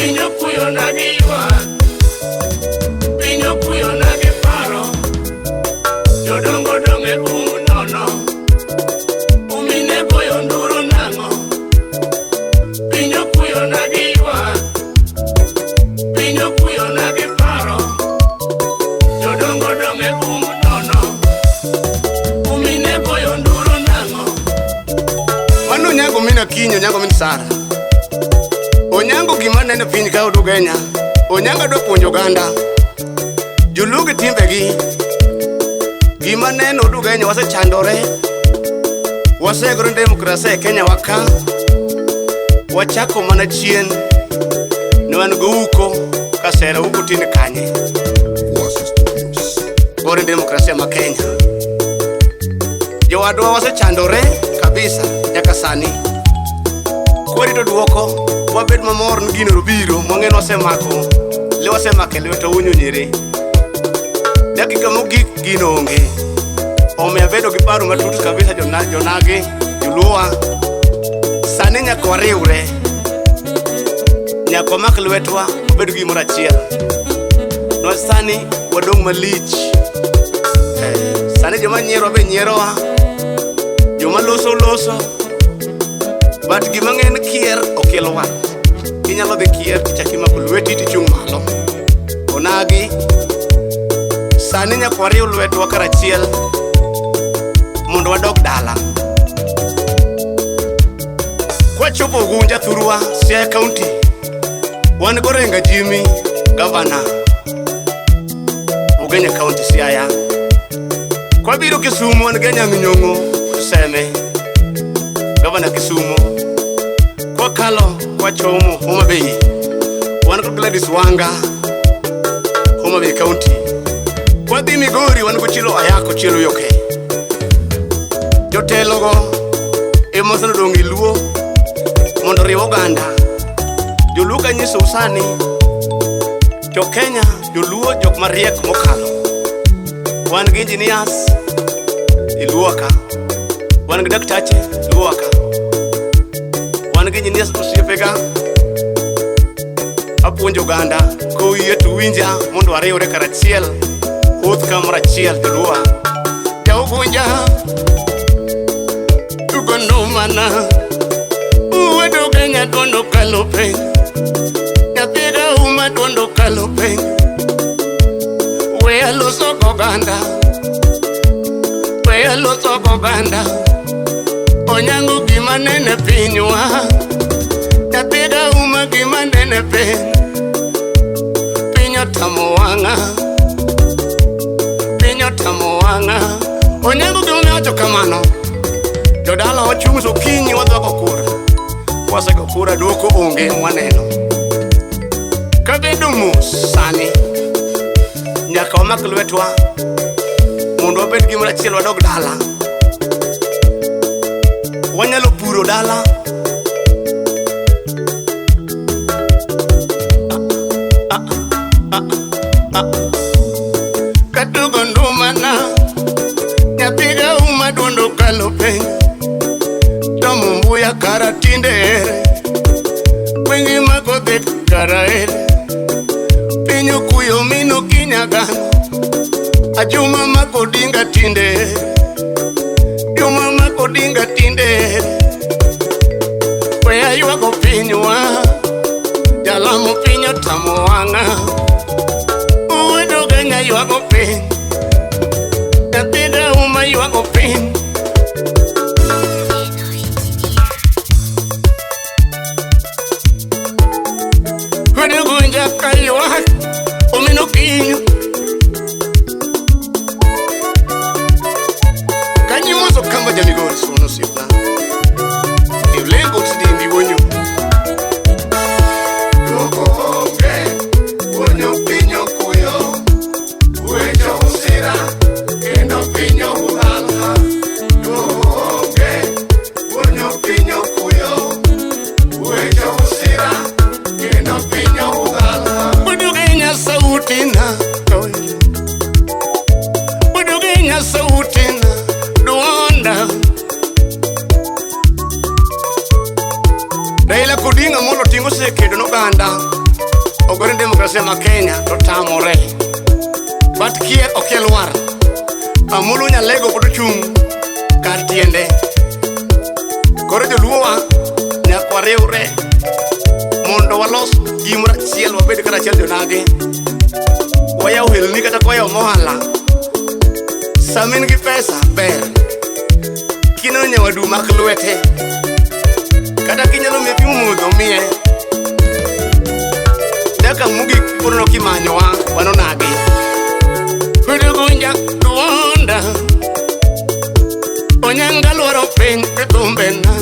Pinyo kuyo nagiwa, pinyo kuyo nagiparo, jodongo donge nono, umine boyo nduru nango. Pinyo kuyo nagiwa, pinyo kuyo nagiparo, jodongo donge nono, umine boyo nduru nango. Mano nyago mina kinyo, nyago min Sara. Onyango gima nene piny ka odu Kenya. Onyango do puonjo oganda jolugi timbegi. Gima nene odu Kenya wasechandore, wasegoro demokrasia e Kenya waka. Wachako mana chien ne wan go uko kasera uko tin kanye gore demokrasia ma Kenya. Jowadwa wasechandore kabisa nyaka sani. Kwarito duoko wabed mamor ni gino rubiro mwang'en wasemako le wasemake lweto unyo nyiri dakika mogik gino onge omiyo bedo gi paro matut kabisa jonagi joluwa sani nyaka wariwre nyaka wamak lwetwa wabed gi gimoro achiel no sani wadong' malich sani joma nyiero be nyierowa joma loso but gima ng'en kier okelo wa inyalo dhi kier tichaki mako lweti tichung' malo onagi sani nyaka wariw lwetwa karachiel mondo wadog dala. Kwachopo Ugunja Thurwa Siaya County wan go Renga Jimmy Governor Ugenya County Siaya. Kwabiro Kisumu wan Genya Minyong'o Seme Governor Kisumu. Kwa kalo kwa chomo Homa Bay wan go Gladys Wanga Homa Bay County. Kwa dhi Migori wan go Chilo Ayako Chilo Yoke. Jotelo go emosano dongi luo mondo riwo oganda. Joluo kanyiso usani jo Kenya joluo jok mariek mokalo. Wan gi engineers iluoka, wan gi daktache iluoka, wan gi engineers osiepega apuonjo oganda koyie to winja mondo ariwre karachiel uth kamoro achiel joluo. Ja Ugunja tugono mana uwedo Kenya tondo kalo piny nyathiga uma tondo kalo piny we aloso oganda Onyango gima nene pinywa nyathiga uma gima nene piny otamo wang'a Onyango gima ne wacho kamano jodala wachung' sokinyi wadhoko kura wasego kura duoko onge mwaneno kabedo mos sani nyaka wamak lwetwa mondo wabed gimoro achiel wadog dala. Wanyalo puro dala katugo ndumana nyathiga uma dondo kalo piny tomo mbuya kara tinde ere wengi mako dhik kara ere pinyo kuyo mino kinyagano ajuma mako dinga tinde ere juma mako dinga tinde ere we ayuago pinywa jalamo pinyo tamo wang'a uwedo Kenya yuago piny nyathiga uma yuago piny. Ugunja kayuak omino kinyo kanyimoso kamba jamigori suno sipna ilengo tidimbi wonyo loko onge wonyo pinyo kuyo wejo usira kendo pinyo uhalha loko onge wonyo pinyo kuyo wejo usira kendo pinyo uhalha budugenya sautina duonda Raila Odinga mondo tingo sekedo n'oganda ogore demokrasia ma Kenya to tamore. Bat kie okel war. Amulu nyalego pod chung kar tiende. Koro joluowa nyaka wariwre mondo walos gimoro achiel wabed kata achiel jonage. Waya ohelni kata koya mohala. Samin gi pesa ber. Kino nyawadu mak lwete. Kata kinyalo miye pi mudho miye. Daka mugi purno kimanyowa wanonagi. Kudugunja duonda. Onyanga luaro piny kitumbena.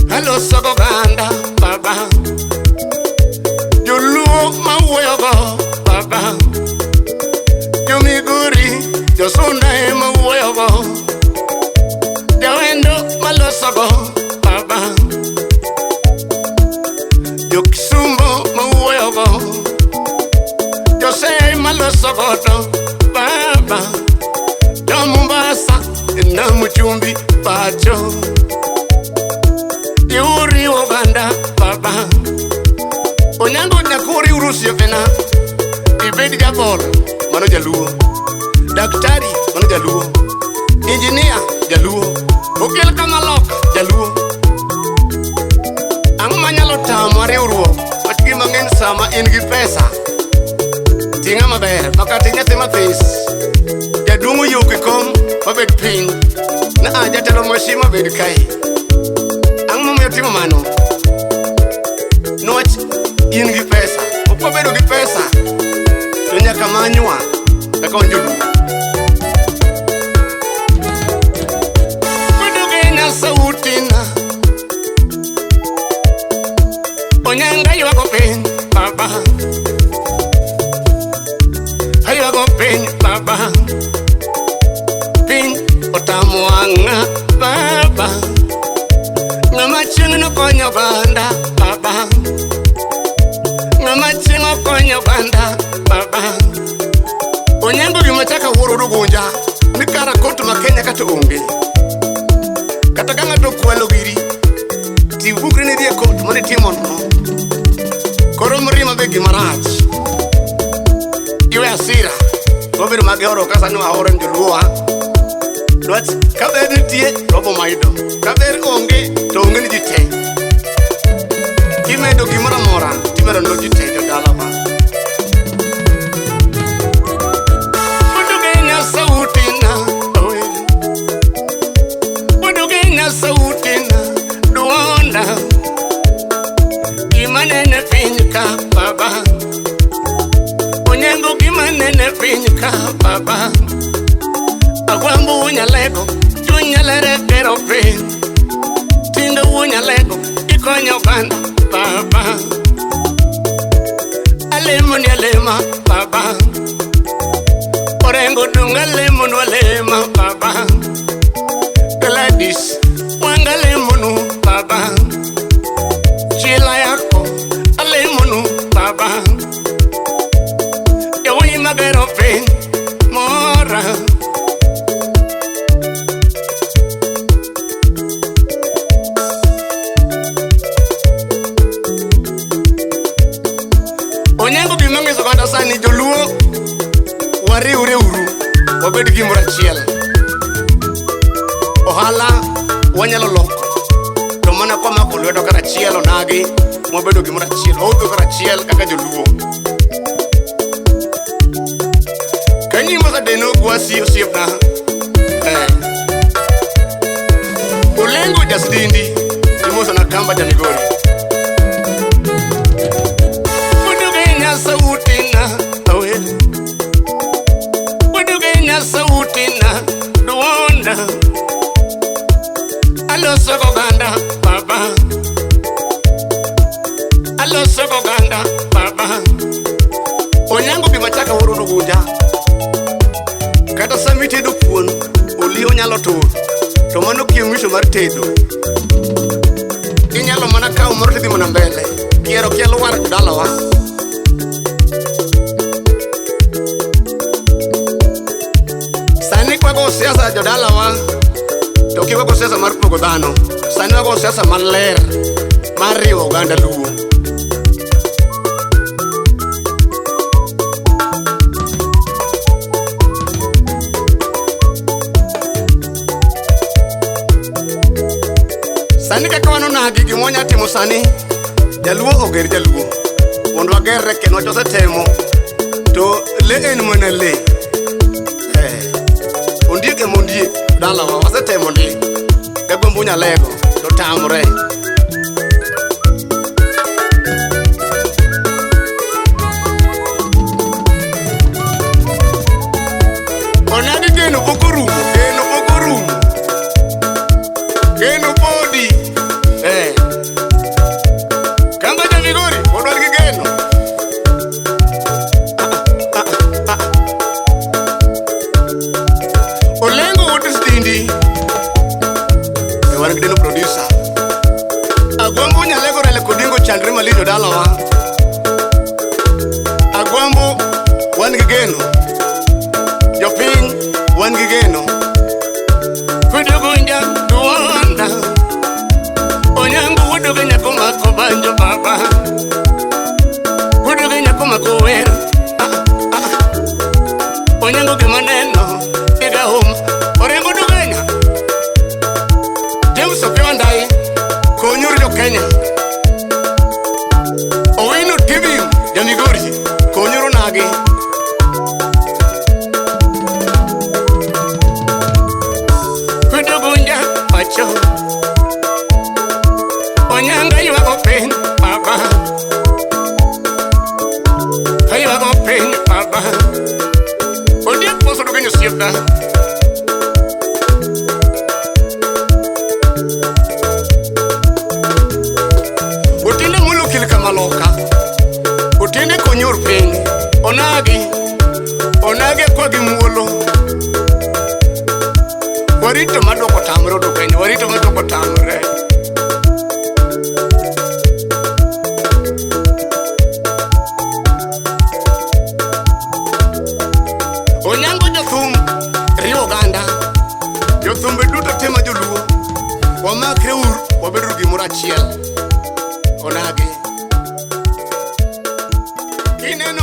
Halo soko ganda baba. Joluo mawuoyogo baba. Jomigori josunda mawuoyogo. Jawendo malosogo baba. Jokisumo mawuoyogo. Jose malosogo to baba. Mombasa na Muchumbi pacho. Yuri Uganda baba. Onyango nyakuri Urusi pena. Ibedi Gabon mano jaluo. Daktari mano jaluo. Engineer jaluo. Okel Kamalok jaluo. Ang manyalo tamo riwruok matgi mang'eny sama in gi pesa. Tinga maber makati nyathi mathis. Jadungu yuki kom mabed piny na jatelo moshi mabed kai. Ang momiyo timo mano noch in gi pesa. Opo bedo gi pesa to nyaka manywa eka onjolu. Bedo genya sautina onyanga yuago piny baba. Ayuago piny baba. Otamuanga baba. Ngama chieng no konyo banda baba. Ngama chieng konyo banda baba. Onyango gima chaka wuro rugunja. Nikara koto ma Kenya kata onge. Kata kanga to kwelo giri. Ti bukri ni die koto mani timon no. Koro mrima begi marach. Iwe asira. Gobiru magehoro kasa nwa horen juluwa. Duat kaber tie robo maido. Kaber onge to onge ni jite. Kimedo gimora mora timero no jite jo dala ba. Budugenya sautina oe. Budugenya sautina duonda. Gimanene pinyka baba. Onyengo gimanene pinyka baba. Agwambu unyalego, tunyalere kero piny. Tindo unyalego, ikonyo banda baba. Alemo ni alema baba. Orengo dunga lemo nu alema baba. Gladys wanga lemo nu baba. Chila yako alemo nu baba. Yawini magero piny mora. Onyango bimangezo kata sani joluo wariwre uru wabed gimoro achiel. Ohala wanyalo loko to mana kwa mako lwedo kata achiel onagi mwabedo gimoro achiel. Oudho kata achiel kaka joluo. Kanyimo sa deno gwasi osiepna. Olengo jasdindi imosa na kamba jamigori. Sautina awele. Budugenya sautina duonda. Alo soko ganda baba. Alo soko ganda baba. Onyango bimachaka wuro rugunja. Kata sami tedo kuon oli onyalo tur. To mano kieng'wisho mar tedo. Inyalo mana kawo moro tidhi mana mbele. Kiero kielo war dalawa. Kwago siasa jodalawa to kiwago siasa mar pogo dhano. Sani wago siasa maler mar riwo oganda luo. mwanya timo sani jaluo oger jaluo mondo wager reke no chose temo to le en mona le ondieke mondie dala wa wase temo ndi kagombo nyalego to tamre onadi geno pokorumo geno podi kamba ja Migori odwar gi geno olengo wot stindi wan gideno producer agwambo nyalego rele kodingo chandre malido dalawa agwambo wan gi geno jopiny wan gi geno kudugunja duwanda onyango wuduge nyako mako banjo baba wuduge nyako mako wer onyango gimaneno iga orengo dugenya James Opiyo Ndai konyur jo Kenya Owino TV ja Migori konyuru nagi kudugunja pacho Onyanga yuago pen baba Yuago pen baba Odia poso do ganyo sieta Utinde mulu kilika maloka Utinde konyor pen Onage kwa gimuolo Warito madoko tamre do Kenya Warito madoko tamre Onyango jothum rio ganda jothumbe duto tema joluo wamakre ur wabedo gimoro achiel onage kineno